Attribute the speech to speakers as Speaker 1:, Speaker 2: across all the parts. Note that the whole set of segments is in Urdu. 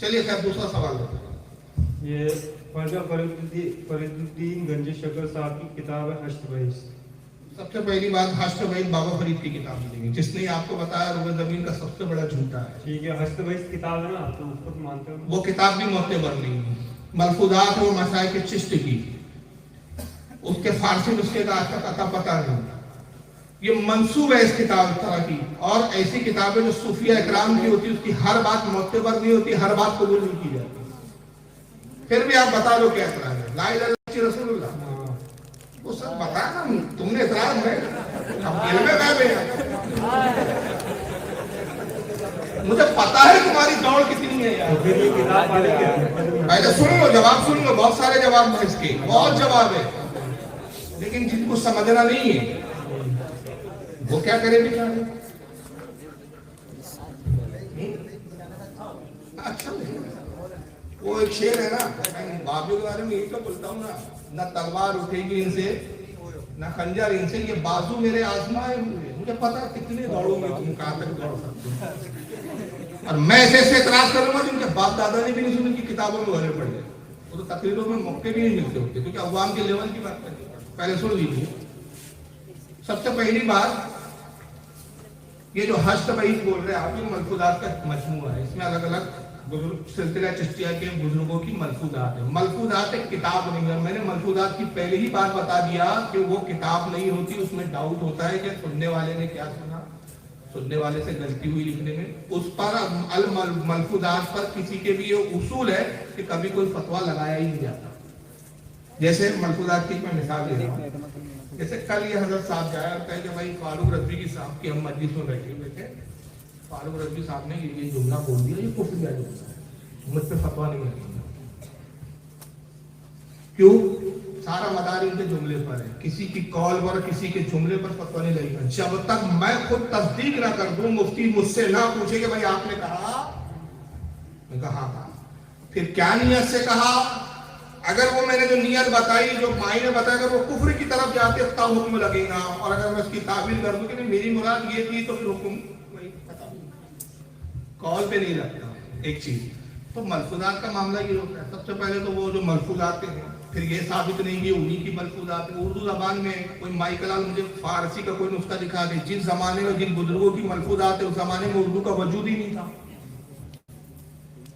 Speaker 1: چلیے خیر دوسرا سوال ہے.
Speaker 2: یہ خواجہ فریدالدین گنج شکر صاحب کی کتاب ہے حشر بحث.
Speaker 1: سب سے پہلی بات حشر بحث بابا فرید کی کتاب ملے گی، جس نے آپ کو بتایا روح زمین کا سب سے بڑا جھوٹا ہے.
Speaker 2: ٹھیک ہے، حشر بحث کتاب ہے نا، تو اس کو مانتے ہو؟
Speaker 1: وہ کتاب بھی معتبر نہیں ہے. ملفوظات و مسائل کے چشت کی، اس کے فارسی نسخے کا آج تک عطا پتہ نہیں. یہ منسوب ہے اس کتاب طرح کی، اور ایسی کتابیں جو صوفیہ اکرام کی ہوتی، اس کی ہر بات معتبر نہیں ہوتی، ہر بات قبول نہیں کی جاتی. پھر بھی آپ بتا دو کیا اعتراض ہے. لا الہ الا اللہ رسول اللہ، وہ سب بتا نا، تم نے اعتراض ہے. اب علم غیب ہے، مجھے پتا ہے تمہاری دوڑ کتنی ہے یار. پہلے سن لو، جواب سن لو. بہت سارے جواب ہیں اس کے، بہت جواب ہے، لیکن جن کو سمجھنا نہیں ہے وہ کیا کرے بیچارے. اچھا وہ ایک شعر ہے نا، بابیوں کے بارے میں یہی تو بولتا ہوں نا، نہ تلوار اٹھے گی ان سے نہ خنجر ان سے، یہ بازو میرے آزمائے ہوئے. مجھے پتا کتنے دوڑوں گے تم، کہاں تک دوڑ سکتے ہو. اور میں ایسے اعتراض کروں گا جن کے باپ دادا نے بھی نہیں سنی، کی کتابوں میں بھرے پڑے. وہ تو تقریروں میں موقع بھی نہیں ملتے ہوتے، کیونکہ عوام کے لیول کی بات کرتے. پہلے سن لیجیے. سب سے پہلی بات، یہ جو حشر بحث بول رہے ہیں آپ، یہ ملفوظات کا مجموعہ ہے. اس میں الگ الگ بزرگ سلسلہ چشتیہ کے بزرگوں کی ملفوظات ہیں. ملفوظات ایک کتاب نہیں ہے. میں نے ملفوظات کی پہلے ہی بات بتا دیا کہ وہ کتاب نہیں ہوتی. اس میں ڈاؤٹ ہوتا ہے کہ سننے والے نے کیا سنا، سننے والے سے غلطی ہوئی لکھنے میں. اس پر ملفوظات پر کسی کے بھی یہ اصول ہے کہ کبھی کوئی فتویٰ لگایا ہی نہیں جاتا. جیسے ملفوظات کی میں مثال دے رہا ہوں. جیسے کل یہ حضرت صاحب جایا اور کہا کہ بھائی فاروق رضوی کی صاحب کی ہم مجلس میں بیٹھے ہوئے تھے، فاروق رضوی صاحب نے یہ جملہ بول دیا، یہ کفر کا جملہ ہے، مجھ پہ فتویٰ نہیں لگے. کیوں؟ سارا مدار ان کے جملے پر ہے. کسی کی کال پر، کسی کے جملے پر فتویٰ نہیں لگے گا جب تک میں خود تصدیق نہ کر دوں. مفتی مجھ سے نہ پوچھے کہ بھائی آپ نے کہا، میں کہا ہاں کہا. پھر کیا نیت سے کہا؟ اگر وہ میں نے جو نیت بتائی، جو معنی بتایا، اگر وہ کفر کی طرف جاتے تا حکم لگے گا. اور اگر میں اس کی تعبیر کر دوں کہ میری مراد یہ تھی تو پھر حکم کال پہ نہیں رکھتا. ایک چیز تو ملفوظات کا معاملہ یہ ہوتا ہے. سب سے پہلے تو وہ جو ملفوظات ہیں، پھر یہ ثابت نہیں کہ انہی کی ملفوظات ہیں. اردو زبان میں کوئی مائیکلال مجھے فارسی کا کوئی نسخہ دکھا دے جس زمانے میں جن بزرگوں کی ملفوظات ہیں اس زمانے میں اردو کا وجود ہی نہیں تھا.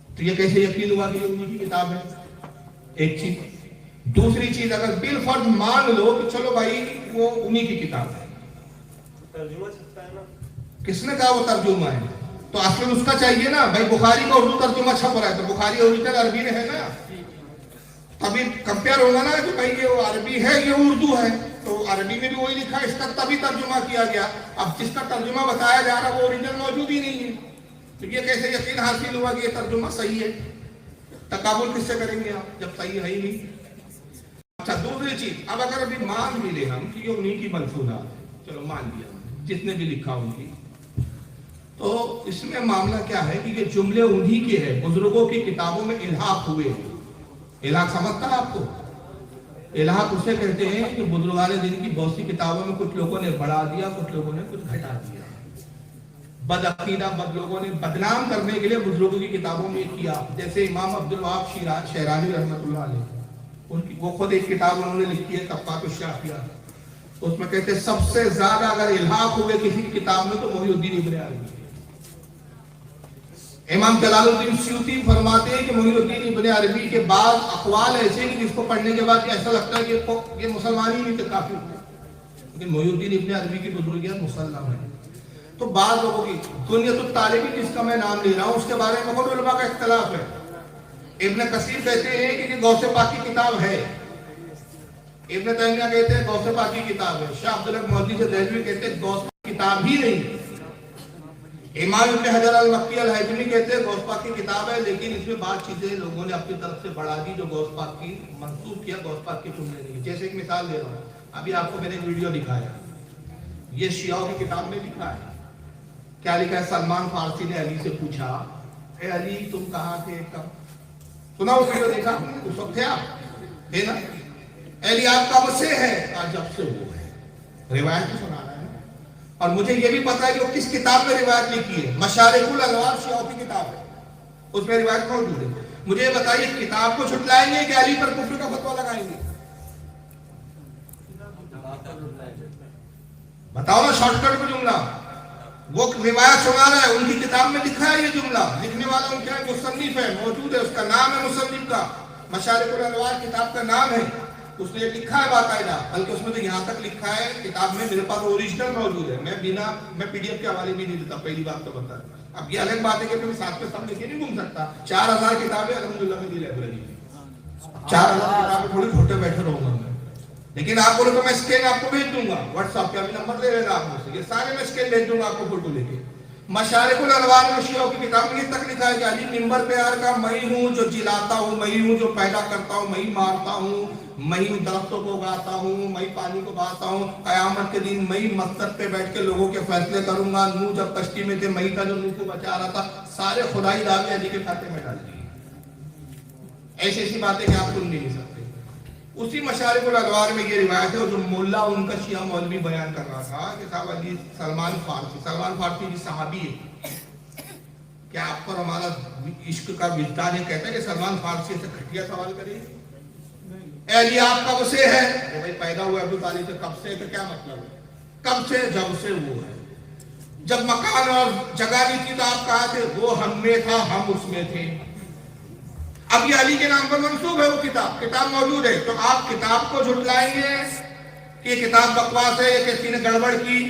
Speaker 1: تو یہ کیسے یقین ہوا کہ یہ انہی کی کتاب ہے؟ ایک چیز. دوسری چیز، اگر بالفرض مان لو کہ چلو بھائی وہ انہی کی کتاب ہے،
Speaker 2: ترجمہ چھپتا ہے نا، کس
Speaker 1: نے کہا وہ ترجمہ ہے؟ تو اصل اس کا چاہیے نا. بھائی بخاری کا اردو ترجمہ چھپ رہا ہے تو بخاری اوریجنل عربی میں ہے نا، تبھی کمپیئر ہوگا نا کہ بھائی یہ عربی ہے یہ اردو ہے، تو عربی میں بھی وہی لکھا ہے، اس کا تبھی ترجمہ کیا گیا. اب جس کا ترجمہ بتایا جا رہا ہے وہ اوریجنل موجود ہی نہیں ہے، تو یہ کیسے یقین حاصل ہوا کہ یہ ترجمہ صحیح ہے؟ تقابل کس سے کریں گے آپ جب صحیح ہے ہی نہیں. اچھا دوسری چیز، اب اگر ابھی مان بھی لے ہم کہ یہ انہی کی ملفوظات ہے، چلو مان لیا جس نے بھی لکھا ان کی، تو اس میں معاملہ کیا ہے کہ یہ جملے انہی کے ہیں، بزرگوں کی کتابوں میں الحاق ہوئے ہیں. الحاق سمجھتا ہے آپ کو؟ الحاق اسے کہتے ہیں کہ بزرگان دین کی بہت سی کتابوں میں کچھ لوگوں نے بڑھا دیا، کچھ لوگوں نے کچھ گھٹا دیا. بد عقیدہ بد لوگوں نے بدنام کرنے کے لیے بزرگوں کی کتابوں میں کیا. جیسے امام عبدالوہاب شیرازی رحمۃ اللہ علیہ، ان کی وہ خود ایک کتاب انہوں نے لکھی ہے طبقات الشافعیہ، اس میں کہتے ہیں سب سے زیادہ اگر الحاق ہوئے کسی کتاب میں تو محی الدین ابن عربی. امام جلال الدین سیوطی فرماتے ہیں کہ محی الدین ابن عربی کے بعض اقوال ایسے ہیں جس کو پڑھنے کے بعد ایسا لگتا ہے کہ یہ مسلمان ہی نہیں تھے، کافر تھے، لیکن محی الدین ابن عربی کی بزرگیت مسلم ہے. تو بعض لوگوں کی کنیت الطالبی جس کا میں نام لے رہا ہوں اس کے بارے میں بہت علماء کا اختلاف ہے. ابن کثیر کہتے ہیں کہ یہ غوث پاک کی کتاب ہے، ابن تیمیہ کہتے ہیں غوث پاک کی کتاب ہے، شاہ عبدالحق محدث دہلوی کہتے ہیں غوث پاک کی کتاب ہی نہیں. امام ابن حجر المکی الہیثمی کہتے ہیں غوث پاک کی کتاب ہے، لیکن اس میں بعض چیزیں لوگوں نے اپنی طرف سے بڑھا دی جو غوث پاک کی منسوب کیا، غوث پاک کے جملے نہیں. جیسے ایک مثال دے رہا ہوں، ابھی آپ کو میں نے ایک ویڈیو دکھایا، یہ شیعوں کی کتاب میں لکھا ہے. کیا لکھا ہے؟ سلمان فارسی نے علی سے پوچھا، اے علی تم کہاں تھے کب؟ سنا وہ ویڈیو دیکھا اس وقت تھے آپ؟ ہے نا؟ اے علی آپ کب سے ہے؟ جب سے وہ ہے. روایت تو سنا رہا ہے. اور مجھے یہ بھی پتا ہے کہ وہ کس کتاب میں روایت لکھی ہے. مشارق الانوار شیعوں کی کتاب ہے. اس میں روایت موجود ہے. مجھے بتائیے کتاب کو چھٹلائیں گے کہ علی پر کفر کا فتویٰ لگائیں گے؟ بتاؤ نا شارٹ کٹ میں جملہ. وہ روایت سنا رہا ہے، ان کی کتاب میں لکھا ہے یہ جملہ، لکھنے والا ان کا مصنف ہے، موجود ہے، اس کا نام ہے مصنف کا، مشارق الانوار کتاب کا نام ہے، اس نے لکھا ہے باقاعدہ. بلکہ اس میں تو یہاں تک لکھا ہے کتاب میں، میرے پاس اوریجنل موجود ہے، میں پی ڈی ایف کے حوالے بھی نہیں دیتا. پہلی بات تو بتا. اب یہ الگ بات ہے کہ میں ساتھ پہ سب لے کے نہیں گھوم سکتا. 4000 کتابیں الحمدللہ میری لائبریری میں، 4000 کتابیں تھوڑی گھوٹے بیٹھے رہوں گا میں. لیکن آپ بولے تو میں اسکین آپ کو بھیج دوں گا واٹس ایپ پہ، ابھی نمبر لے لینا آپ مجھ سے، یہ سارے میں اسکین بھیج دوں گا آپ کو فوٹو لے کے. مشارق الانوار میں شیعوں کی کتاب میں یہ تک لکھا ہے کہ علی منبر پہ آر کا میں ہوں جو جلاتا ہوں، میں ہوں جو پیدا کرتا ہوں، میں مارتا ہوں، میں ہوں درختوں کو اگاتا ہوں، میں پانی کو بہاتا ہوں، قیامت کے دن میں مسجد پہ بیٹھ کے لوگوں کے فیصلے کروں گا. نوح جب کشتی میں تھے میں تھا جو نوح کو بچا رہا تھا. سارے خدائی دعوے علی کے کھاتے میں ڈال دیے. ایسی ایسی باتیں کہ آپ سن نہیں سکتے. اسی مشارق الانوار میں یہ روایت ہے، اور جو مولا ان کا شیعہ مولوی بیان کر رہا تھا کہ صاحب علی سلمان فارسی بھی صحابی ہے، کیا آپ پر ہمارا عشق کا وجدان یہ کہتا ہے کہ سلمان فارسی سے گھٹیا سوال کرے؟ اے علی آپ کب سے ہے؟ بھائی پیدا ہوا ابو طالب سے. کب سے؟ تو کیا مطلب ہے کب سے؟ جب سے وہ ہے. جب مکان اور جگہ نہیں تھی تو آپ کہا تھے وہ ہم میں تھا ہم اس میں تھے. اب یہ علی کے نام پر منسوب ہے وہ کتاب موجود ہے. تو آپ کتاب کو جھٹلائیں گے کہ یہ کتاب بکواس ہے، یہ کسی نے گڑبڑ کی،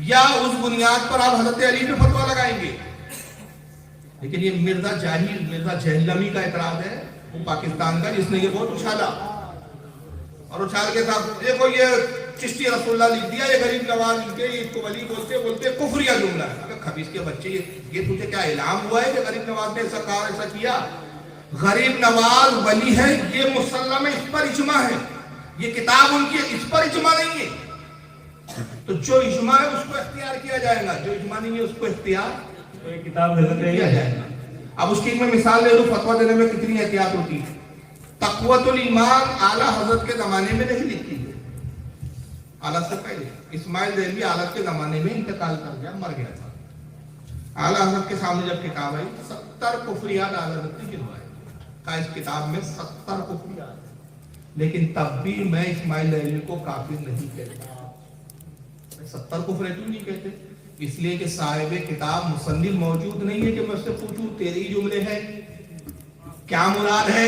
Speaker 1: یا اس بنیاد پر آپ حضرت علی پہ فتویٰ لگائیں گے؟ لیکن یہ مرزا جہلمی کا اعتراض ہے، وہ پاکستان کا، جس نے یہ بہت اچھالا، اور اچھال کے ساتھ دیکھو یہ چشتی رسول اللہ لکھ دیا، یہ غریب نواز لکھ کے اس کو ولی بولتے کفریہ جملہ ہے. اگر خبیث کے بچے یہ تجھے کیا اعلام ہوا ہے کہ غریب نواز نے ایسا کہا ایسا کیا؟ غریب نواز ولی ہے، یہ مسلم ہے، اس پر اجماع ہے. یہ کتاب ان کی اس پر اجماع نہیں ہے. تو جو اجماع ہے اس کو اختیار کیا جائے گا، جو اجماع نہیں ہے اس کو اختیار
Speaker 2: کتاب حضرت
Speaker 1: کیا جائے گا. اب اس کی میں مثال لے لوں، فتویٰ دینے میں کتنی احتیاط ہوتی ہے. تقویت الایمان اعلیٰ حضرت کے زمانے میں نہیں لکھی ہے، اعلیٰ سے پہلے. اسماعیل دہلوی اعلیٰ کے زمانے میں انتقال کر گیا، مر گیا تھا. اعلیٰ حضرت کے سامنے جب کتاب آئی 70 کفریات اعلیٰ حضرت نے گنوائے. اس کتاب میں 70 کفریات، لیکن تب بھی میں اسماعیل دہلوی کو کافر نہیں کہتا. 70 کفر کیوں نہیں کہتے؟ اس لیے کہ صاحب کتاب مصنف موجود نہیں ہے کہ میں اس سے پوچھوں تیرے ہی جملے ہیں کیا مراد ہے.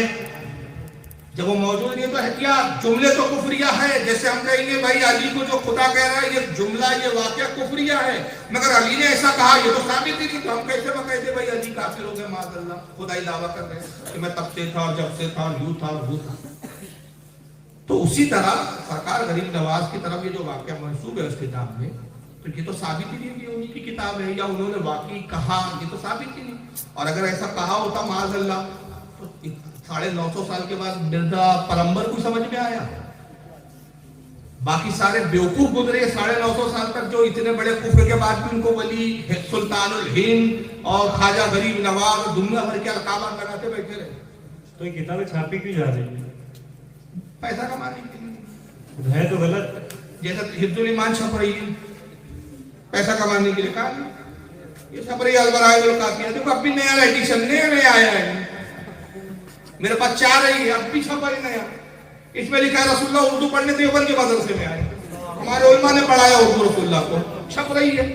Speaker 1: جب وہ موجود نہیں ہے تو احتیاط. جملے تو کفریہ ہے، جیسے ہم کہیں گے بھائی علی کو جو خدا کہہ رہا ہے یہ جملہ یہ واقعہ کفریہ ہے، مگر علی نے ایسا کہا یہ تو ثابت ہی نہیں. تو ہم کیسے کہتے بھائی علی کافر ہو گئے معاذ اللہ، خدائی دعویٰ کر رہے ہیں کہ میں تب سے تھا اور جب سے تھا اور یوں تھا اور وہ تھا. تو اسی طرح سرکار غریب نواز کی طرف یہ جو واقعہ منسوب ہے اس کتاب میں، تو یہ تو ثابت ہی نہیں کہ انہی کی کتاب ہے یا انہوں نے واقعی کہا، یہ تو ثابت ہی نہیں. اور اگر ایسا کہا ہوتا معاذ اللہ تو 950 سال کے بعد مرزا پیغمبر کو سمجھ میں آیا؟ باقی سارے بیوقوف گزرے 950 سال تک جو اتنے بڑے کفر کے بعد بھی ان کو ولی، سلطان الہند اور خواجہ غریب نواز دنیا بھر کے القابات لگاتے بیٹھے رہے.
Speaker 2: تو یہ کتابیں چھاپی کیوں جا رہی ہیں؟
Speaker 1: پیسہ کمانے کے لیے
Speaker 2: ہے تو غلط.
Speaker 1: جیسا حفظ الایمان چھپ رہی ہے پیسہ کمانے کے لیے، کہا یہ چھپ رہی ہے البرائے الکافیہ. دیکھو اب بھی نیا ایڈیشن نیا آیا ہے، میرے پاس 4 رہی ہے، اب بھی چھپا ہے نیا. اس میں لکھا ہے رسول اللہ اردو پڑھنے دیوبند کے مدرسے میں آئے، ہمارے علماء نے پڑھایا اردو رسول اللہ کو، چھپ رہی ہے.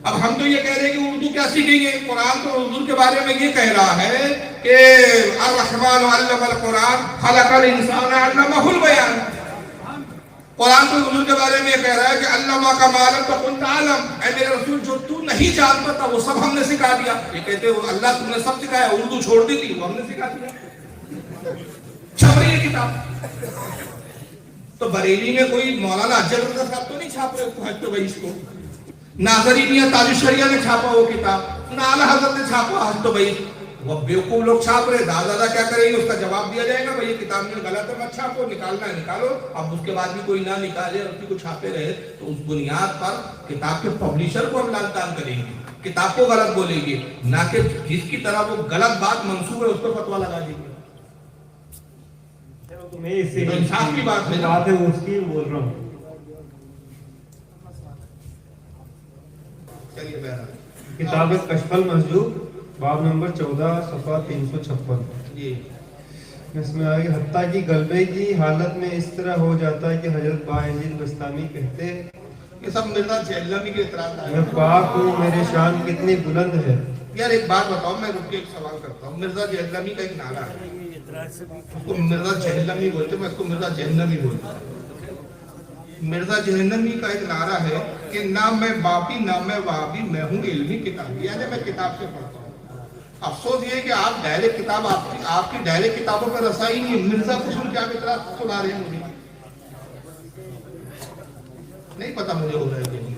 Speaker 1: اب ہم تو یہ کہہ رہے ہیں کہ اردو کیا سیکھیں گے؟ قرآن تو اردو کے بارے میں یہ کہہ رہا ہے کہ الرحمن علم القرآن خلق الانسان علمہ البیان. قرآن تو اردو کے بارے میں یہ کہہ رہا ہے کہ علمہ کا ما لم تکن تعلم، اے میرے رسول جو تو نہیں جانتا تھا وہ سب ہم نے سکھا دیا. یہ کہتے ہیں اللہ تم نے سب سکھایا، اردو چھوڑ دی تھی وہ ہم نے سکھا دیا. چھپ رہی ہے کتاب. تو بریلی میں کوئی مولانا اجل رضا صاحب تو نہیں چھاپ رہے تو بھائی اس کو، ناظرینیہ تاج الشریعہ نے چھاپا وہ کتاب، نہ اعلیٰ حضرت نے چھاپا. تو بھائی وہ بیوقوف لوگ چھاپ رہے، دادا کیا کریں گے؟ اس کا جواب دیا جائے گا بھائی یہ کتاب میں غلط ہے مت چھاپو، نکالنا ہے نکالو. اب اس کے بعد بھی کوئی نہ نکالے اور اسی کو چھاپے رہے تو اس بنیاد پر کتاب کے پبلشر کو ہم لانتان کریں گے، کتاب کو غلط بولیں گے، نہ کہ جس کی طرح وہ غلط بات منسوب ہے اس پر فتویٰ لگا دیں گے.
Speaker 2: میں اس سے
Speaker 1: انصاف کی بات
Speaker 2: ہے اس کی بول رہا ہوں.
Speaker 1: چلیے بہرحال
Speaker 2: کتاب کشف المحجوب باب نمبر 14 صفحہ 356
Speaker 1: جی
Speaker 2: اس میں آگے حتیٰ کہ غلبے کی حالت میں اس طرح ہو جاتا ہے کہ حضرت باعزید بستامی کہتے ہیں
Speaker 1: یہ سب مرزا جہلمی کے اعتراض آئے.
Speaker 2: میں پاک ہوں میری شان کتنی بلند ہے.
Speaker 1: یار ایک بات بتاؤ, میں رک کے ایک سوال کرتا ہوں. مرزا جہلمی کا ایک نعرہ ہے, اس کو مرزا جہلمی بولتے, میں اس کو مرزا جہنمی بولتا ہوں. مرزا جہنمی کا ایک نعرہ ہے کہ نہ میں باپی نہ میں وابی, میں ہوں علمی کتابی, یعنی میں کتاب سے پڑھتا ہوں. افسوس یہ ہے کہ آپ ڈائریکٹ کتاب, آپ کی ڈائریکٹ کتابوں پر رسائی نہیں ہے. مرزا کو سن کے آپ اعتراض سنا رہے ہیں مجھے, نہیں پتا مجھے ہو رہا ہے کہ نہیں.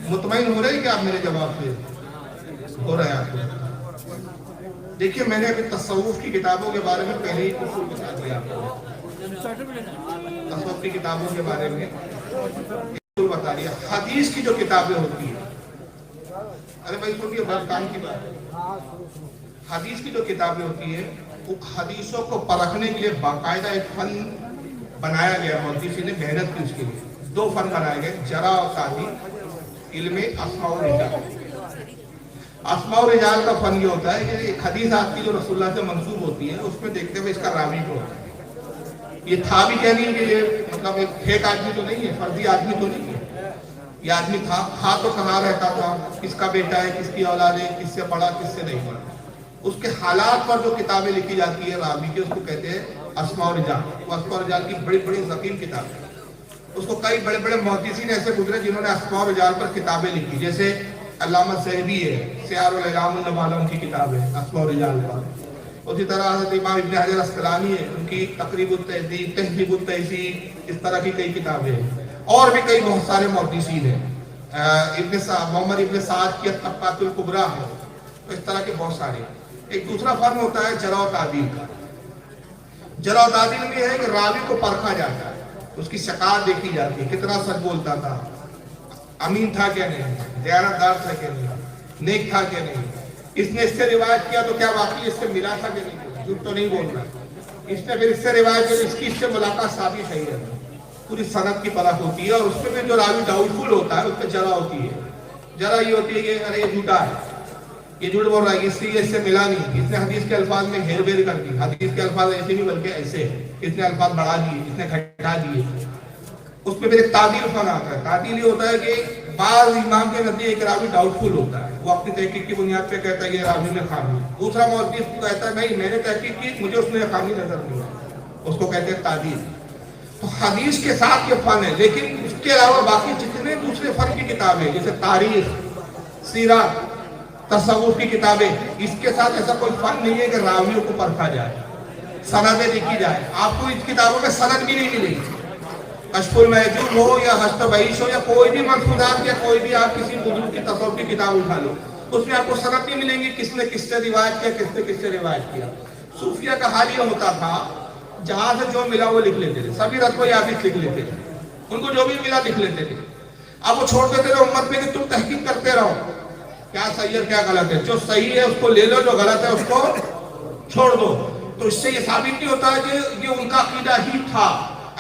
Speaker 1: مطمئن ہو رہے ہیں کہ آپ میرے جواب سے ہو رہا ہے آپ کو. دیکھیے میں نے ابھی تصوف کی کتابوں کے بارے میں پہلے ہی اصول بتا دیا آپ کو. تصوف کی کتابوں کے بارے میں اصول بتا دیا. حدیث کی جو کتابیں ہوتی ہیں, ارے بھائی سنیے بات کام کی بات ہے. حدیث کی جو کتابیں ہوتی ہیں وہ حدیثوں کو پرکھنے کے لیے باقاعدہ ایک فن بنایا گیا. محدثین نے محنت کی اس کے لیے. 2 فن بنائے گئے, جرح اور تعدیل, علم اسماء و رجال. اسماء و رجال کا فن یہ ہوتا ہے کہ ایک حدیث آتی جو رسول اللہ سے منسوب ہوتی ہے, اس میں دیکھتے ہوئے اس کا راوی کو ہوتا ہے. یہ تھا بھی کہہ نہیں کہ یہ مطلب ایک پھیک آدمی تو نہیں ہے, فرضی آدمی تو نہیں ہے. یہ آدمی تھا تو کہاں رہتا تھا, کس کا بیٹا ہے, کس کی اولاد ہے, کس سے پڑھا کس سے نہیں پڑھا. اس کے حالات پر جو کتابیں لکھی جاتی ہے راوی کی, اس کو کہتے ہیں اسماء و رجال. وہ اسماء و رجال کی بڑی بڑی ضخیم کتاب ہے. اس کو کئی بڑے بڑے محدثین ایسے گزرے جنہوں نے اسماء و رجال پر کتابیں لکھی. جیسے علامہ سہبی ہے, سیار الاعلام النبالہ ان کی کتاب ہے اسماء و رجال پر. اسی طرح حضرت امام ابن حجر اسقلانی ہے, ان کی تقریب التہذیب, تہذیب التہذیب, اس طرح کی کئی کتابیں ہیں. اور بھی کئی بہت سارے محدثین ہیں. محمد ابن سعد کی الطبقات الکبریٰ ہے. اس طرح کے بہت سارے. ایک دوسرا فن ہوتا ہے جرح و تعدیل کا. جرح و تعدیل میں ہے کہ راوی کو پرکھا جاتا ہے, اس کی شکایت دیکھی جاتی ہے, کتنا سچ بولتا تھا, امین تھا کیا نہیں, دیانتدار تھا کیا نہیں, نیک تھا کیا نہیں, اس نے اس سے روایت کیا تو کیا واقعی اس سے ملا تھا کہ نہیں, جھوٹ تو نہیں بول رہا, اس نے پھر اس سے روایت کی, اس کی اس سے ملاقات ثابت صحیح ہے. پوری سند کی پرکھ ہوتی ہے, اور اس میں جو راوی ڈاؤٹ فل ہوتا ہے اس پہ جرح ہوتی ہے. جرح یہ ہوتی ہے کہ ارے یہ جھوٹا ہے, یہ جھوٹ بول رہا ہے, اس لیے اس سے ملا نہیں, اس نے حدیث کے الفاظ میں ہیر پھیر کر دی, حدیث کے الفاظ ایسے نہیں بلکہ ایسے, اس نے الفاظ بڑھا دیے, اس نے گھٹا دیے. اس پہ پھر ایک تعدیل فن آتا ہے. تعدیل یہ ہوتا ہے کہ بعض امام کے نزدیک ایک راوی ڈاؤٹ فل ہوتا ہے, وہ اپنی تحقیق کی بنیاد پہ کہتا ہے کہ یہ راوی میں خامی. دوسرا محدث کہتا ہے نہیں میں نے تحقیق کی, مجھے اس میں خامی نظر نہیں آئی, اس کو کہتے ہیں تعدیل. تو حدیث کے ساتھ یہ فن ہے, لیکن اس کے علاوہ باقی جتنے دوسرے فن کی کتابیں جیسے تاریخ, سیرت, تصوف کی کتابیں, اس کے ساتھ ایسا کوئی فن نہیں ہے کہ راویوں کو پرکھا جائے, سندیں دیکھی جائے. آپ کو اس کتابوں میں سند بھی نہیں ملے گی. کشف المحجوب ہو یا حشت بعیش ہو یا کوئی بھی منفوذات یا کوئی بھی آپ کسی بزرگ کی تصوف کی کتاب اٹھا لو, اس میں آپ کو سند نہیں ملیں گی کس نے کس سے روایت کیا, کس نے کس سے روایت کیا. صوفیہ کا حال یہ ہوتا تھا جہاں سے جو ملا وہ لکھ لیتے تھے, سبھی رتبہ یافت لکھ لیتے تھے, ان کو جو بھی ملا لکھ لیتے تھے. اب وہ چھوڑ دیتے تھے امت میں کہ تم تحقیق کرتے رہو, کیا صحیح ہے کیا غلط ہے, جو صحیح ہے اس کو لے لو, جو غلط ہے اس کو چھوڑ دو. تو اس سے یہ ثابت نہیں ہوتا کہ یہ ان کا عقیدہ ہی تھا.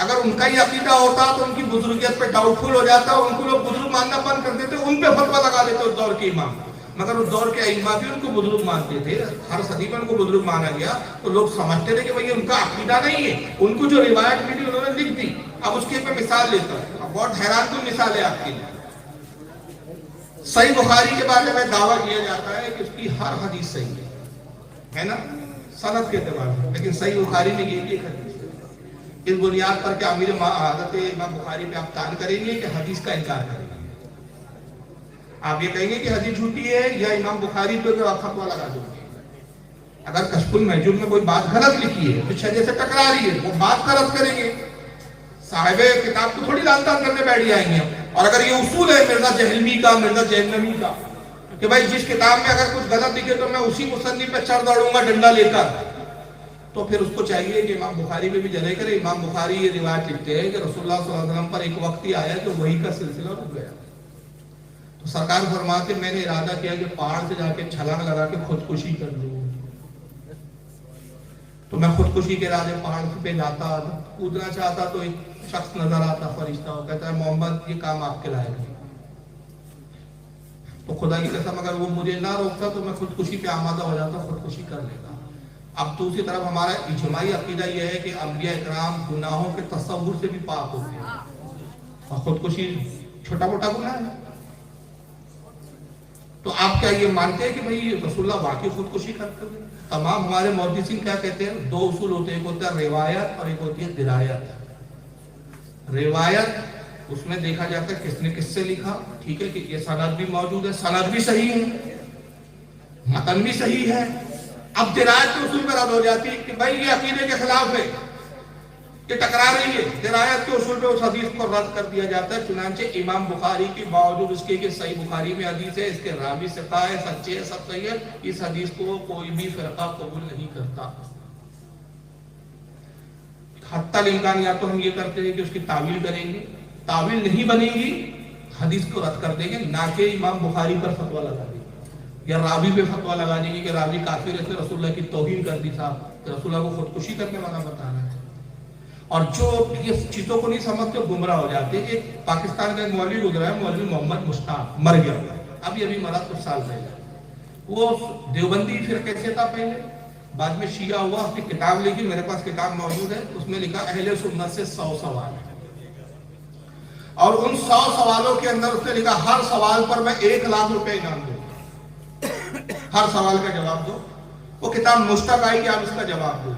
Speaker 1: اگر ان کا ہی عقیدہ ہوتا تو ان کی بزرگیت پہ ڈاؤٹ فل ہو جاتا, ان کو لوگ بزرگ ماننا بند کر دیتے, ان پہ فتویٰ لگا دیتے اس دور کے امام. مگر اس دور کے ائمہ بھی ان کو بزرگ مانتے تھے, ہر صدی میں ان کو بزرگ مانا گیا. تو لوگ سمجھتے تھے کہ بھئی ان کا عقیدہ نہیں ہے, ان کو جو روایت ملی انہوں نے لکھ دی. اب اس کی میں مثال لیتا ہوں, اب بہت حیران کن مثال ہے آپ کے لیے. صحیح بخاری کے بارے میں دعویٰ کیا جاتا ہے کہ اس کی ہر حدیث صحیح ہے نا, سند کے اعتبار سے, لیکن صحیح بخاری میں یہ ایک حدیث ہے. اس بنیاد پر کہ امیر حضرت امام بخاری پہ آپ تان کریں گے کہ حدیث کا انکار کریں گے, آپ یہ کہیں گے کہ حدیث جھوٹی ہے, یا امام بخاری پہ فتویٰ لگا دیں گے. اگر کشف المحجوب میں کوئی بات غلط لکھی ہے تو شریعت سے ٹکرا رہی ہے, وہ بات کا رد کریں گے. صاحب کتاب کو تھوڑی لان تان کرنے بیٹھ جائیں گے. اور اگر یہ اصول ہے مرزا جہلمی کا, مرزا جہنمی کا, کہ بھائی جس کتاب میں اگر کچھ غلط لکھے تو میں اسی مصنف پہ چڑھ دوڑوں گا ڈنڈا لے کر, تو پھر اس کو چاہیے کہ امام بخاری پہ بھی جلے کرے. امام بخاری یہ روایت لکھتے ہیں کہ رسول اللہ صلی اللہ علیہ وسلم پر ایک وقت ہی آیا تو وہی کا سلسلہ رک گیا. تو سرکار فرماتے میں نے ارادہ کیا کہ پہاڑ سے جا کے چھلانگ لگا کے خودکشی کر لوں. تو میں خودکشی کے ارادے پہاڑ پہ جاتا, کودنا چاہتا تو ایک شخص نظر آتا, فرشتہ, وہ کہتا ہے محمد یہ کام آپ کے لائق ہے. تو خدا کی قسم اگر وہ مجھے نہ روکتا تو میں خودکشی پہ آمادہ ہو جاتا، خودکشی کر لیتا۔ اب دوسری طرف ہمارا اجماعی عقیدہ یہ ہے کہ انبیاء اکرام گناہوں کے تصور سے بھی پاک ہوتے ہیں، اور خودکشی چھوٹا موٹا گناہ ہے۔ تو آپ کیا یہ مانتے ہیں کہ بھئی رسول اللہ واقعی خودکشی کرتے ہیں؟ تمام ہمارے محدثین کیا کہتے ہیں؟ دو اصول ہوتے ہیں، ایک ہوتا ہے روایت اور ایک ہوتی ہے درایت۔ روایت اس میں دیکھا جاتا ہے کس نے کس سے لکھا، ٹھیک ہے کہ یہ سند بھی موجود ہے، سند بھی صحیح ہے، متن بھی صحیح ہے۔ اب درایت کے اصول پر رد ہو جاتی ہے کہ بھئی یہ عقیدے کے خلاف ہے، یہ ٹکرا رہی ہے، درایت کے اصول پہ اس حدیث کو رد کر دیا جاتا ہے۔ چنانچہ امام بخاری کے باوجود اس کے کہ صحیح بخاری میں حدیث ہے، اس کے راوی ثقہ ہے، سچے ہے، سب صحیح ہے، اس حدیث کو کوئی بھی فرقہ قبول نہیں کرتا۔ حتی الامکان یا تو ہم یہ کرتے ہیں کہ اس کی تعویل کریں گے، تعویل نہیں بنے گی حدیث کو رد کر دیں گے، نہ کہ امام بخاری پر فتویٰ لگا دیں گے یا راوی پہ فتویٰ لگا دیں گے کہ راوی کافر ہے، اس نے رسول اللہ کی توہین کر دی صاحب، کہ رسول اللہ کو خودکشی کرنے والا بتانا ہے۔ اور جو یہ چیزوں کو نہیں سمجھتے گمراہ ہو جاتے ہیں۔ ایک پاکستان کا ایک مولوی گزرا ہے، مولوی محمد مشتاق، مر گیا، ابھی مرا کچھ سال پہلے۔ وہ دیوبندی فرقے سے تھا پہلے، بعد میں شیعہ ہوا، اس کی کتاب لکھی، میرے پاس کتاب موجود ہے، اس میں لکھا اہل سنت سے 100 سوال، اور ان 100 سوالوں کے اندر اس نے لکھا ہر سوال پر میں 1,00,000 روپے انعام دوں گا، ہر سوال کا جواب دو۔ وہ کتاب مشتاق آئی کہ آپ اس کا جواب دو۔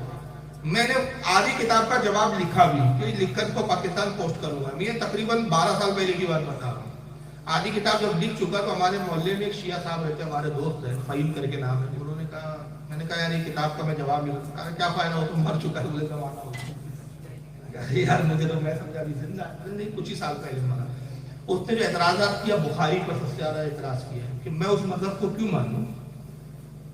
Speaker 1: میں نے آدھی کتاب کا جواب لکھا بھی، کہ لکھ کر کو پاکستان پوسٹ کروں گا، میں تقریباً 12 سال پہلے کی بات بتا رہا ہوں۔ آدھی کتاب جب لکھ چکا تو ہمارے محلے میں ایک شیعہ صاحب رہتے ہیں، ہمارے دوست ہیں، فہیم کر کے نام ہے، انہوں نے کہا، میں نے کہا یار یہ کتاب کا میں جواب لکھا، کہا کیا فائدہ ہو، تم مر چکا ہے، بولے زمانہ ہو یار مجھے تو میں سمجھا بھی زندہ نہیں، کچھ ہی سال پہلے مرا۔ اس نے جو اعتراضات کیا بخاری پر سب سے زیادہ اعتراض کیا ہے کہ میں اس مذہب کو کیوں مانوں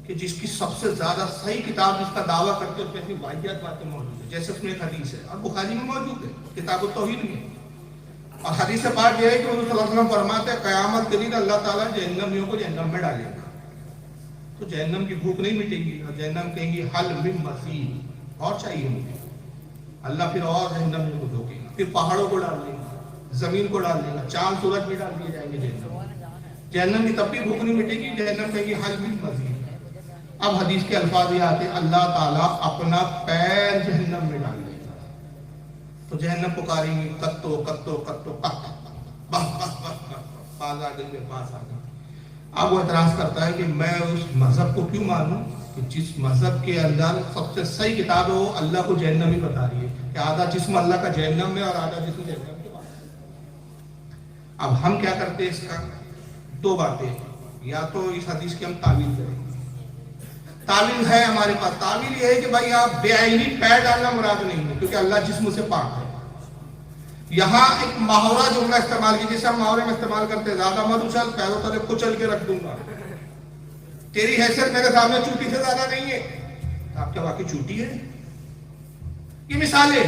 Speaker 1: کہ جس کی سب سے زیادہ صحیح کتاب جس کا دعویٰ کرتے ہیں اس میں ایسی واحد باتیں موجود ہیں، جیسے اس میں ایک حدیث ہے اور بخاری میں موجود ہے کتاب التوحید میں، اور حدیث پاک یہ ہے کہ حضور صلی اللہ علیہ وسلم فرماتے ہیں قیامت کے دن اللہ تعالیٰ جہنمیوں کو جہنم میں ڈالے گا، تو جہنم کی بھوک نہیں مٹے گی، اور جہنم کہیں گی حل من مزید، اور چاہیے مجھے، اللہ پھر اور جہنمیوں کو دھوکے گا، پھر پہاڑوں کو ڈال دے گا، زمین کو ڈال دے گا، چاند سورج بھی ڈال دیے جائیں گے جہنم کی تب بھی بھوک نہیں مٹے گی، جہنم کہیں گی حل من مزید۔ اب حدیث کے الفاظ یہ آتے ہیں اللہ تعالیٰ اپنا پیر جہنم میں ڈال دے گا، تو جہنم پکاریں گی کتو کتو کتو کت، بس بس بس پاس آ گئی، میرے پاس آ گئی۔ اب وہ اعتراض کرتا ہے کہ میں اس مذہب کو کیوں مانوں کہ جس مذہب کے اندر سب سے صحیح کتاب ہے وہ اللہ کو جہنم ہی بتا رہی ہے کہ آدھا جسم اللہ کا جہنم میں اور آدھا جسم جہنم کے بعد۔ اب ہم کیا کرتے ہیں، اس کا دو باتیں، یا تو اس حدیث کی ہم تعویل کریں، تعویل ہے ہمارے پاس، تعویل یہ ہے کہ بھائی آپ بے عینی پیر ڈالنا مراد نہیں ہے کیونکہ اللہ جسم سے پاک ہے۔ یہاں ایک محاورہ جملہ استعمال کی، جسے ہم محاورے میں استعمال کرتے ہیں، زیادہ مت اچھل، پیروں تلے کچل کے رکھ دوں گا، تیری حیثیت میرے سامنے چوٹی سے زیادہ نہیں ہے۔ آپ کیا واقعی چوٹی ہے؟ یہ مثالیں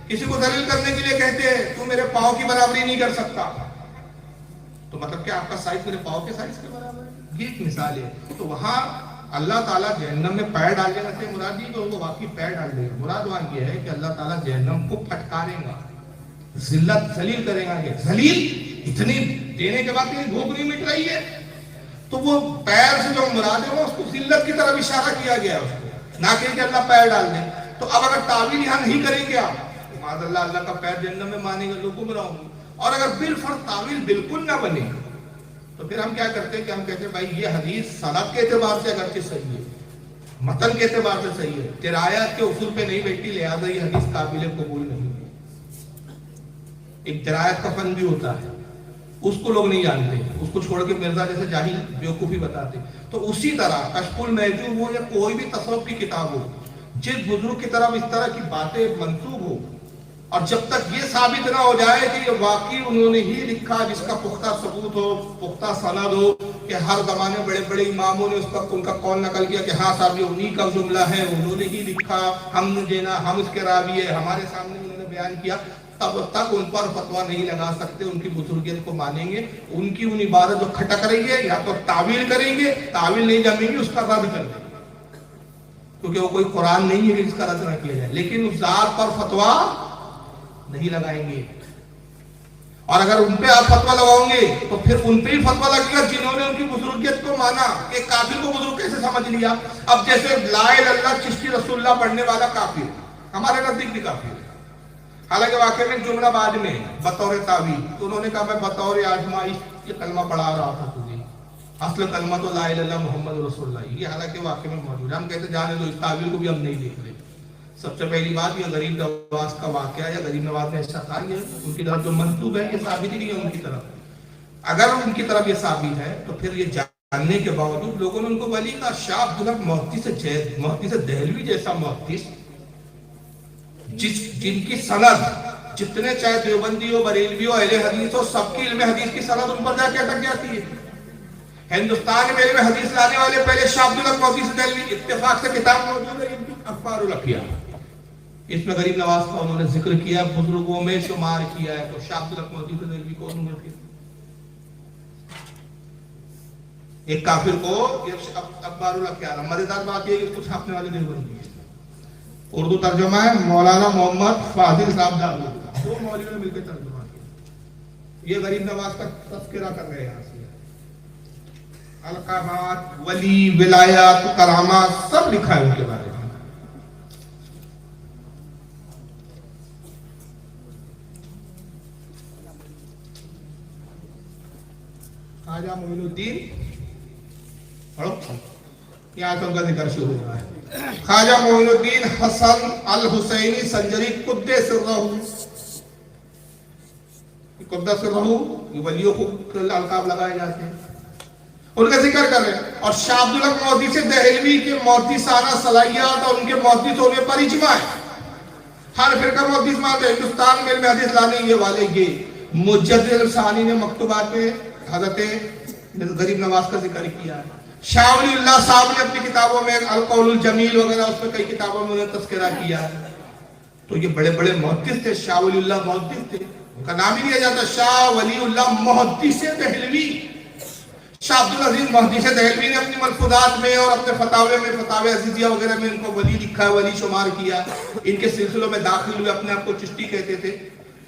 Speaker 1: کسی کو ذلیل کرنے کے لیے کہتے ہیں تو میرے پاؤں کی برابری نہیں کر سکتا، تو مطلب کہ آپ کا سائز میرے پاؤں کے سائز کے برابر ہے، یہ ایک مثال ہے۔ تو وہاں اللہ تعالیٰ جہنم میں پیر ڈال دینا سے مراد نہیں کہ وہ واقعی پیر ڈال دے گا، مراد وہاں یہ ہے کہ اللہ تعالیٰ جہنم کو پھٹکارے گا، ذلت ذلیل کرے گا، کہ ذلیل اتنی دینے کے بعد بھوک نہیں مٹ رہی ہے، تو وہ پیر سے جو مراد ہے وہ اس کو ذلت کی طرف اشارہ کیا گیا ہے، اس کو نہ کہ اللہ پیر ڈال دے۔ تو اب اگر تعویل یہاں نہیں کریں گے آپ تو معاذ اللہ اللہ کا پیر جہنم میں مانیں گے، لوگ گمراہ ہوں گے۔ اور اگر بالفرض تعویل بالکل نہ بنے تو پھر ہم کیا کرتے ہیں کہ ہم کہتے ہیں بھائی یہ حدیث سند کے اعتبار سے اگرچہ صحیح ہے، متن کے اعتبار سے صحیح ہے، درایت کے اصول پہ نہیں بیٹھی، لہذا یہ حدیث قابل قبول نہیں ہے۔ ایک درایت کا فن بھی ہوتا ہے، اس کو لوگ نہیں جانتے، اس کو چھوڑ کے مرزا جیسے جاہل بیوقوفی بتاتے۔ تو اسی طرح کشف المحجوب ہو یا کوئی بھی تصوف کی کتاب ہو، جس بزرگ کی طرف اس طرح کی باتیں منسوب ہو، اور جب تک یہ ثابت نہ ہو جائے کہ یہ واقعی انہوں نے ہی لکھا، جس کا پختہ ثبوت ہو، پختہ سند ہو، کہ ہر زمانے بڑے بڑے اماموں نے اس کا ان کا قول نقل کیا کہ ہاں صاحب یہ انہی کا جملہ ہے، انہوں نے ہی لکھا، ہم نے دینا، ہم اس کے راوی ہے، ہمارے سامنے انہوں نے بیان کیا، تب تک ان پر فتویٰ نہیں لگا سکتے، ان کی بزرگیت کو مانیں گے۔ ان کی ان عبارت جو کھٹک رہی ہے یا تو تعویل کریں گے، تعویل نہیں جمیں گے، اس کا رد کر دیں گے، کیونکہ وہ کوئی قرآن نہیں ہے کہ اس کا رد نہ کیا جائے، لیکن اس ذات پر فتویٰ نہیں لگائیں گے۔ اور اگر ان پہ آپ فتوا لگاؤں گے تو پھر ان پہ ہی فتوا لگے گا جنہوں نے ان کی بزرگیت کو مانا. ایک کافر کو بزرگ کیسے سمجھ لیا؟ اب جیسے لا الہ الا اللہ چشتی رسول اللہ پڑھنے والا کافر ہمارے نزدیک بھی کافر ہے. حالانکہ واقعہ میں جملہ بعد میں بطور تعویل تو انہوں نے کہا میں بطور آزمائش یہ کلمہ پڑھا رہا تھا تجھے، اصل کلمہ تو لا الہ الا اللہ محمد رسول اللہ. یہ حالانکہ واقعہ میں موجود ہے. ہم کہتے جانے دو، اس تعویل کو بھی ہم نہیں دیکھ رہے. سب سے پہلی بات یہ غریب نواز کا واقعہ یا غریب نواز نے ایسا تھا، یہ ان کی طرف جو منسوب ہے یہ ثابت ہی نہیں ہے ان کی طرف. اگر ان کی طرف یہ ثابت ہے تو پھر یہ جاننے کے باوجود لوگوں نے ان کو ولی کا شاہ عبدالحق محدث سے دہلوی جیسا محدث جن کی سند جتنے چاہے دیوبندی ہو، بریلوی ہو، اہل حدیث ہو، سب کی علم حدیث کی سند ان پر جا کے اٹک جاتی ہے. ہندوستان میں علم حدیث لانے والے پہلے شاہ عبدالحق محدث دہلوی، اتفاق سے کتاب موجود ہے اخبار الاقیاء، اس میں غریب نواز کا انہوں نے ذکر کیا، بزرگوں میں شمار کیا ہے. تو شاہ عبدالحق محدث دہلوی کون ہوئے تھے؟ ایک کافر کو اخبار الاقیاء. مزیدار بات یہ کہ اس کو چھاپنے والے دیوبندی ہیں. اردو ترجمہ ہے مولانا محمد فاضل صاحب دارو، دو مولویوں نے مل کے ترجمہ کیا. یہ غریب نواز کا تذکرہ کر رہے ہیں یہاں سے. القابات، ولی، ولایات، کرامات سب لکھا ہے ان کے بارے میں. خواجہ معین الدین، یہاں تو ان کا ذکر شروع ہوا ہے. خواجہ معین الدین حسن الحسینی سنجری قدس سرہ، قدس سرہ یہ ولیوں کو القاب لگائے جاتے ہیں، ان کا ذکر کر رہے ہیں. اور شاہ عبدالحق محدث دہلوی کے محدثانہ صلاحیات اور ان کے محدث ہونے پر اجماع ہے. ہر فرقہ محدث مانتے ہیں. ہندوستان میں علم حدیث لانے یہ والے یہ مجدد الثانی نے مکتوبات میں حضرت غریب نواز کا ذکر کیا ہے. شاہ ولی اللہ صاحب نے اپنی کتابوں میں القول الجمیل وغیرہ اس میں کئی کتابوں میں انہیں تذکرہ کیا ہے. تو یہ بڑے بڑے محدث تھے. شاہ ولی اللہ محدث تھے، ان کا نام ہی لیا جاتا شاہ ولی اللہ محدث دہلوی. شاہ عبدالعزیز محدث دہلوی نے اپنی ملفوظات میں اور اپنے فتاوے میں، فتاوے عزیزیہ وغیرہ میں ان کو ولی لکھا ہے، ولی شمار کیا. ان کے سلسلوں میں داخل ہوئے، اپنے آپ کو چشتی کہتے تھے.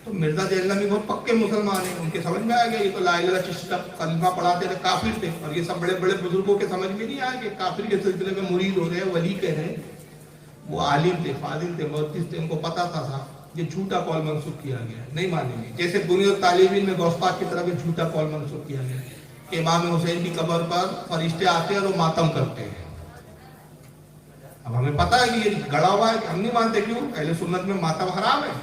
Speaker 1: تو مرزا جہلمی بہت پکے مسلمان ہیں، ان کے سمجھ میں آ گیا یہ تو لا الہ الا اللہ چشتی کا کلمہ پڑھاتے تھے، کافر تھے. اور یہ سب بڑے بڑے بزرگوں کے سمجھ میں نہیں آیا کہ کافر کے سلسلے میں مرید ہو رہے ہیں، ولی کہہ رہے ہیں. وہ عالم تھے، فاضل تھے، محدث تھے، ان کو پتا تھا یہ جھوٹا قول منسوخ کیا گیا، نہیں مانیں گے. جیسے بنیاد الطالبین میں غوث پاک کی طرف ایک جھوٹا قول منسوخ کیا گیا کہ امام حسین کی قبر پر فرشتے آتے ہیں اور وہ ماتم کرتے ہیں. اب ہمیں پتا ہے کہ یہ گڑا ہوا ہے، ہم نہیں مانتے. کیوں؟ اہل سنت میں ماتم حرام ہے.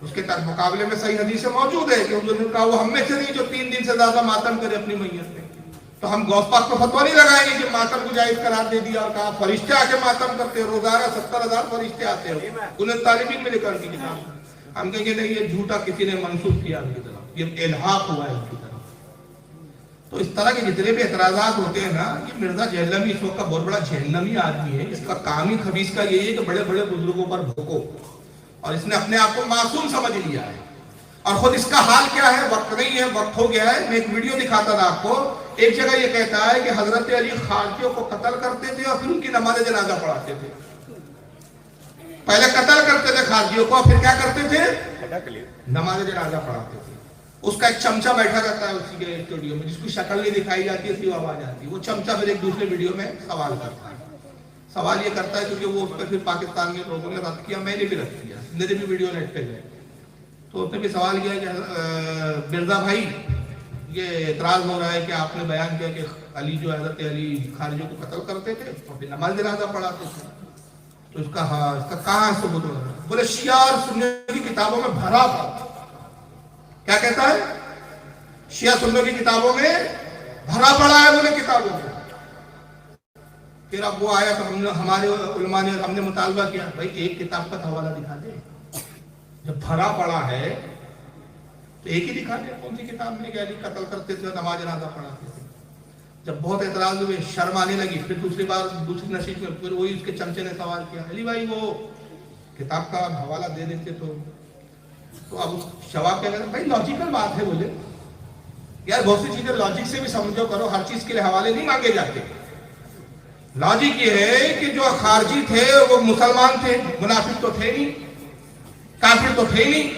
Speaker 1: اس کے مقابلے میں صحیح حدیث موجود ہے کہ حضور نے کہا وہ ہم میں سے نہیں جو 3 دن سے زیادہ ماتم کرے اپنی میت پہ. تو ہم غوث پاک کو فتویٰ نہیں لگائیں گے کہ ماتم کو جائز قرار دے دیا اور کہا فرشتے آ کے ماتم کرتے ہیں، روزانہ 70,000 فرشتے آتے ہیں. انہیں طالبین میں لکھا کی کتاب. ہم کہیں گے نہیں یہ جھوٹا کسی نے منسوخ کیا ان کی طرف، یہ الحاق ہوا ہے ان کی طرف. تو اس طرح کے جتنے بھی اعتراضات ہوتے ہیں نا، یہ مرزا جہلمی اس وقت کا بہت بڑا جہنمی آدمی ہے. اس کا کام ہی خبیث کا یہی ہے کہ بڑے بڑے بزرگوں پر بھوکو، اور اس نے اپنے آپ کو معصوم سمجھ لیا ہے. اور خود اس کا حال کیا ہے؟ وقت نہیں ہے، وقت ہو گیا ہے. میں ایک ویڈیو دکھاتا تھا آپ کو. ایک جگہ یہ کہتا ہے کہ حضرت علی خارجیوں کو قتل کرتے تھے اور پھر ان کی نماز جنازہ پڑھاتے تھے. پہلے قتل کرتے تھے خارجیوں کو، پھر کیا کرتے تھے؟ نماز جنازہ پڑھاتے تھے. اس کا ایک چمچہ بیٹھا رہتا ہے اسی کے اسٹوڈیو میں، جس کی شکل نہیں دکھائی جاتی ہے، صرف آواز آتی ہے. وہ چمچہ پھر ایک دوسرے ویڈیو میں سوال کرتا ہے. سوال یہ کرتا ہے کیونکہ وہ اس پہ پھر پاکستان کے لوگوں نے رد کیا، میں نے بھی رد کیا، میرے بھی ویڈیو نیٹ پہ گئے. تو اس نے بھی سوال کیا کہ مرزا بھائی یہ اعتراض ہو رہا ہے کہ آپ نے بیان کیا کہ علی جو حضرت علی خارجیوں کو قتل کرتے تھے اور پھر نماز جنازہ پڑھاتے تھے، تو اس کا کہاں ثبوت ہو رہا ہے؟ بولے شیعہ اور سنیوں کی کتابوں میں بھرا تھا. کیا کہتا ہے؟ شیعہ سنیوں کی کتابوں میں بھرا پڑا ہے، بولے کتابوں میں. پھر اب وہ آیا تو ہمارے علماء نے ہم نے مطالبہ کیا بھائی ایک کتاب کا حوالہ دکھا دے. جب بھرا پڑا ہے تو ایک ہی دکھا دے کون سی کتاب میں کہ علی قتل کرتے تھے نماز جنازہ پڑھاتے تھے. جب بہت اعتراض ہوئے، شرم آنے لگی، پھر دوسری بار دوسری نشست میں پھر وہی اس کے چمچے نے سوال کیا علی بھائی وہ کتاب کا حوالہ دے دیتے تو اب جواب کیا کہتے ہیں بھائی لاجیکل بات ہے. بولے یار بہت سی چیزیں لاجک سے بھی سمجھو کرو، ہر چیز کے لیے حوالے نہیں مانگے جاتے. لاجک یہ ہے کہ جو خارجی تھے وہ مسلمان تھے، منافق تو تھے نہیں، کافر تو تھے نہیں.